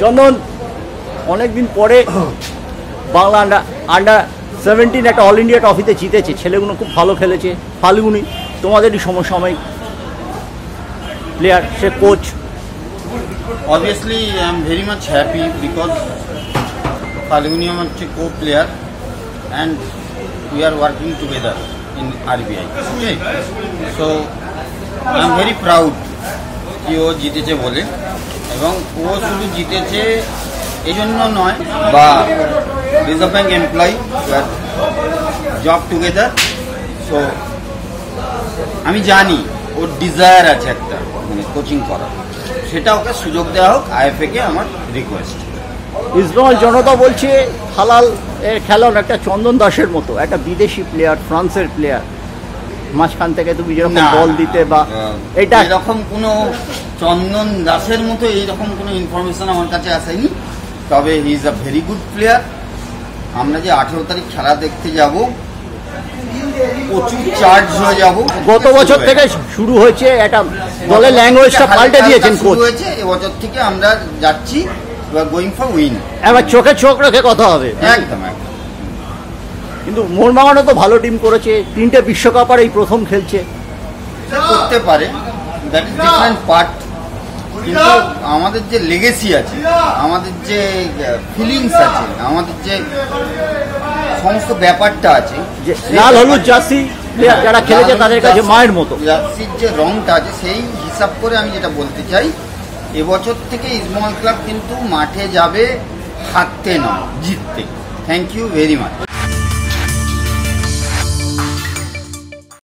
চন্দন, অনেকদিন পরে বাংলা আন্ডার 17 একটা অল ইন্ডিয়া ট্রফিতে জিতেছে, ছেলেগুলো খুব ভালো খেলেছে। ফাল্গুনি তোমাদেরই সমসাময়িক player, say coach. Obviously, I am very much happy because Falguni is a co-player and we are working together in RBI. Okay, so I am very proud कि वो जीतेছে বলে, এবং ও শুধু জিতেছে এই জন্য নয়, বা reserve bank employee job together. So আমি জানি ওর ডিজায়ার আছে একটা, মানে কোচিং করার, সেটা ওকে সুযোগ দেওয়া হোক, আইএফএ কে আমার রিকোয়েস্ট। ইসমাইল জনতা বলছে হালাল খেলার একটা চন্দন দাসের মতো একটা বিদেশি প্লেয়ার, ফ্রান্সের প্লেয়ার, মাঝখান থেকে তুমি যেরকম বল দিতে বা এটা এরকম কোনো চন্দন দাসের মতো এইরকম কোনো ইনফরমেশন আমার কাছে আসেনি। তবে he is a very good player. আমরা যে 18 তারিখ খেলা দেখতে যাব, প্রচুর চার্জ হয়ে যাব। গত বছর থেকে শুরু হয়েছে, একটা দলের ল্যাঙ্গুয়েজটা পাল্টে দিয়েছেন কোচ। হয়েছে এবছর থেকে আমরা যাচ্ছি গোয়িং ফর উইন। এবার চোখে চোখ রেখে কথা হবে। একদম একদম। কিন্তু মোহনবাগানও তো ভালো টিম করেছে, 3টে বিশ্বকাপ আর এই প্রথম খেলছে। করতে পারে, দ্যাট ইজ ডিফারেন্ট পার্ট। কিন্তু আমাদের যে লেগেসি আছে, আমাদের যে ফিলিংস আছে, আমাদের যে সমস্ত ব্যাপারটা আছে, লাল হলুদ জার্সি যারা খেলেছে তাদের কাছে মায়ের মতো। জার্সির যে রংটা আছে সেই হিসাব করে আমি যেটা বলতে চাই, এবছর থেকে ইস্টবেঙ্গল ক্লাব কিন্তু মাঠে যাবে হারতে নয়, জিততে। Thank you very much.